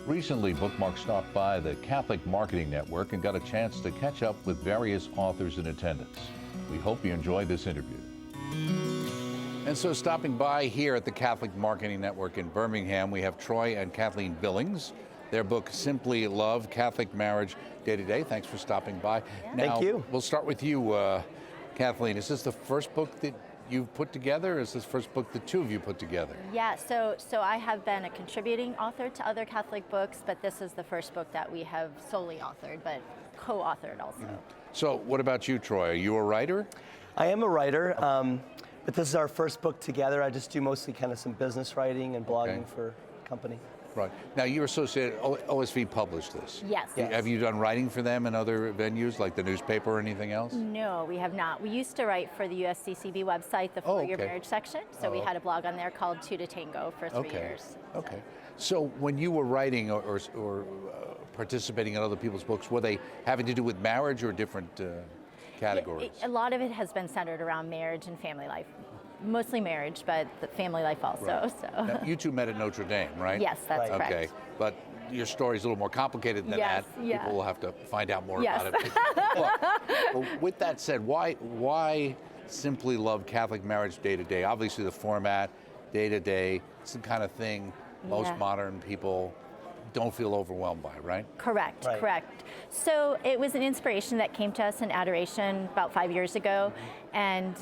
Recently, Bookmark stopped by the Catholic Marketing Network and got a chance to catch up with various authors in attendance. We hope you enjoyed this interview. And so stopping by here at the Catholic Marketing Network in Birmingham, we have Troy and Kathleen Billings. Their book, Simply Love, Catholic Marriage Day to Day. Thanks for stopping by. Yeah. Now, Thank you. We'll start with you, Kathleen. Is this the first book that you've put together, or is this the first book the two of you put together? Yeah, so I have been a contributing author to other Catholic books, but this is the first book that we have solely authored, but co-authored also. Mm-hmm. So what about you, Troy? Are you a writer? I am a writer, but this is our first book together. I just do mostly kind of some business writing and blogging for a company. Right. Now, you're associated, OSV published this. Yes. Have you done writing for them in other venues, like the newspaper or anything else? No, we have not. We used to write for the USCCB website, the For Your Marriage section. So we had a blog on there called Two to Tango for 3 years. Okay. So when you were writing or participating in other people's books, were they having to do with marriage or different categories? A lot of it has been centered around marriage and family life. Mostly marriage, but the family life also. Right. So. Now, you two met at Notre Dame, right? Yes, that's correct. Okay, but your story's a little more complicated than that. Yeah. People will have to find out more about it. Well, with that said, why Simply Love Catholic Marriage Day to Day? Obviously the format, day to day, it's the kind of thing most modern people don't feel overwhelmed by, right? Correct. So it was an inspiration that came to us in Adoration about 5 years ago, and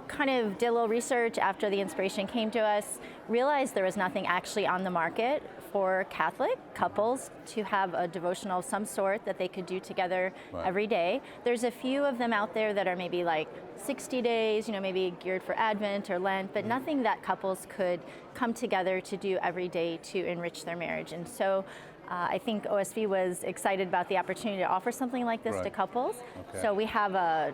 kind of did a little research after the inspiration came to us, realized there was nothing actually on the market for Catholic couples to have a devotional of some sort that they could do together every day. There's a few of them out there that are maybe like 60 days, maybe geared for Advent or Lent, but nothing that couples could come together to do every day to enrich their marriage. And so I think OSV was excited about the opportunity to offer something like this to couples. So we have a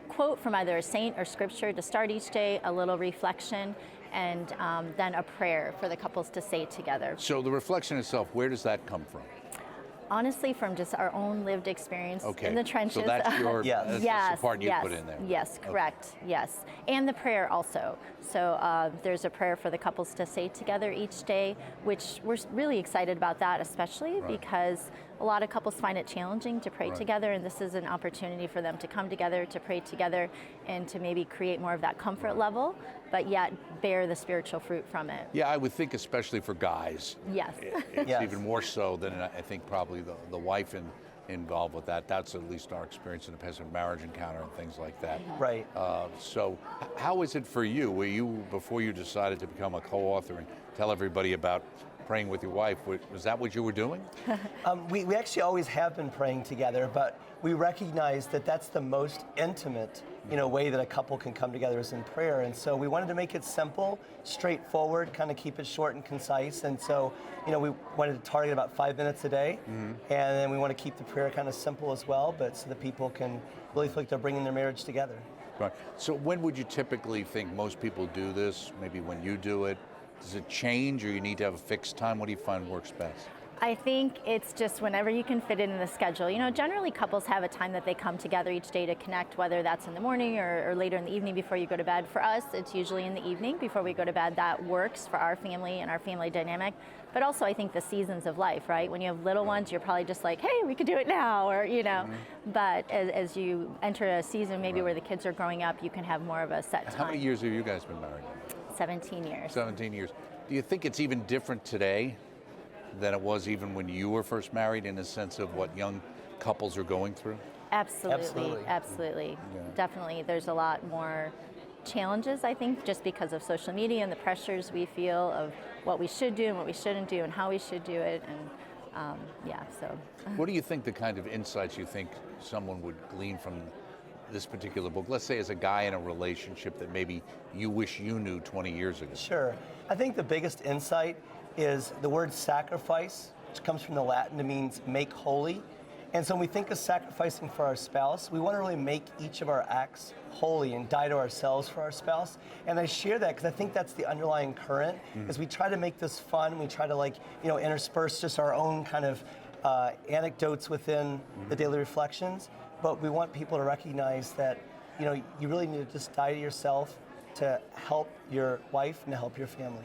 quote from either a saint or scripture to start each day, a little reflection, and then a prayer for the couples to say together. So the reflection itself, where does that come from? Honestly, from just our own lived experience in the trenches. So that's your that's the part you put in there. Yes, correct. Yes, and the prayer also. So there's a prayer for the couples to say together each day, which we're really excited about that, especially because a lot of couples find it challenging to pray together, and this is an opportunity for them to come together, to pray together, and to maybe create more of that comfort level, but yet bear the spiritual fruit from it. Yeah, I would think especially for guys. Yes. It's even more so than I think probably the wife involved with that. That's at least our experience in the past with Marriage Encounter and things like that. Right. So how is it for you? Were you, before you decided to become a co-author and tell everybody about praying with your wife, was that what you were doing? We actually always have been praying together, but we recognize that that's the most intimate way that a couple can come together is in prayer. And so we wanted to make it simple, straightforward, kind of keep it short and concise. And so, we wanted to target about 5 minutes a day. And then we want to keep the prayer kind of simple as well, but so that people can really feel like they're bringing their marriage together. Right. So when would you typically think most people do this? Maybe when you do it? Does it change, or you need to have a fixed time? What do you find works best? I think it's just whenever you can fit it in the schedule. Generally couples have a time that they come together each day to connect, whether that's in the morning or later in the evening before you go to bed. For us, it's usually in the evening before we go to bed. That works for our family and our family dynamic. But also I think the seasons of life, right? When you have little ones, you're probably just like, hey, we could do it now, or, But as you enter a season maybe where the kids are growing up, you can have more of a set time. How many years have you guys been married? 17 years. 17 years. Do you think it's even different today than it was even when you were first married, in the sense of what young couples are going through? Absolutely. Yeah. Definitely. There's a lot more challenges, I think, just because of social media and the pressures we feel of what we should do and what we shouldn't do and how we should do it. And so. What do you think the kind of insights you think someone would glean from this particular book? Let's say as a guy in a relationship that maybe you wish you knew 20 years ago. Sure. I think the biggest insight is the word sacrifice, which comes from the Latin. It means make holy. And so when we think of sacrificing for our spouse, we want to really make each of our acts holy and die to ourselves for our spouse. And I share that because I think that's the underlying current, is we try to make this fun. We try to intersperse just our own kind of anecdotes within the daily reflections. But we want people to recognize that, you really need to just die to yourself to help your wife and to help your family.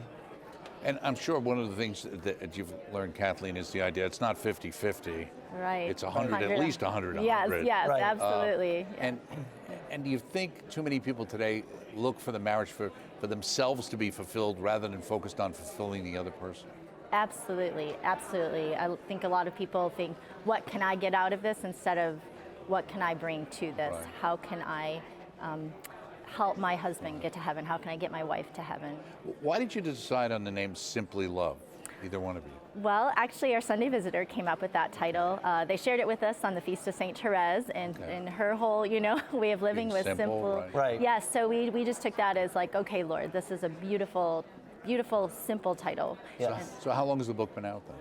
And I'm sure one of the things that you've learned, Kathleen, is the idea it's not 50-50. Right. It's 100, at least 100, Yes, 100. yes, Right. absolutely. And do you think too many people today look for the marriage for themselves to be fulfilled rather than focused on fulfilling the other person? Absolutely, absolutely. I think a lot of people think, what can I get out of this instead of what can I bring to this? Right. How can I help my husband get to heaven? How can I get my wife to heaven? Why did you decide on the name Simply Love, either one of you? Well, actually, our Sunday visitor came up with that title. They shared it with us on the Feast of St. Therese, and her whole, way of living Being was simple, simple. Right. Yes, so we just took that as like, okay, Lord, this is a beautiful, beautiful, simple title. Yes. So how long has the book been out then?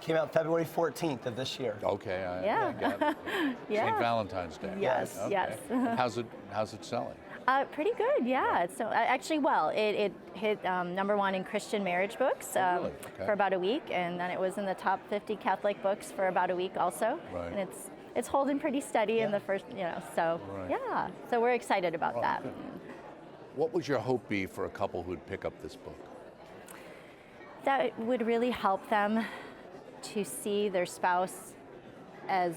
Came out February 14th of this year. Okay, I Yeah. got it. Yeah. St. Valentine's Day. Yes, Okay. yes. How's it selling? Pretty good, yeah. So actually, well, it hit #1 in Christian marriage books Really? Okay. for about a week, and then it was in the top 50 Catholic books for about a week also. Right. And it's holding pretty steady in the first, so Right. yeah. So we're excited about Well, that. good. What would your hope be for a couple who'd pick up this book? That would really help them to see their spouse as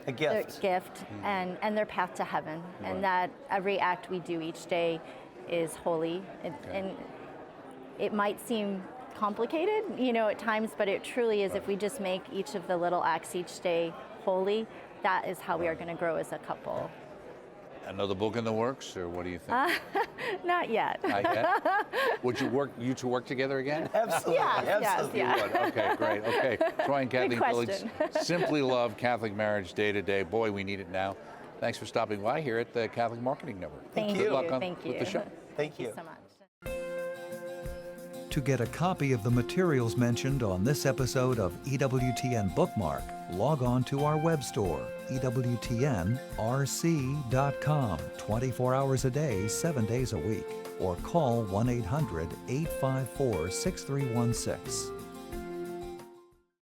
A their gift. gift and their path to heaven, Right. and that every act we do each day is holy. And it might seem complicated, at times, but it truly is. If we just make each of the little acts each day holy, that is how we are going to grow as a couple. Another book in the works, or what do you think? Not yet. Not yet? Would you two work together again? Absolutely. Yes, yes, Absolutely. yeah. You would. Okay, great. Okay, Troy and Kathleen Billings, question. Simply Love Catholic Marriage Day to Day. Boy, we need it now. Thanks for stopping by here at the Catholic Marketing Network. Thank Good you. luck Thank you. with the show. Thank you. so much. To get a copy of the materials mentioned on this episode of EWTN Bookmark, log on to our web store, EWTNRC.com, 24 hours a day, 7 days a week, or call 1-800-854-6316.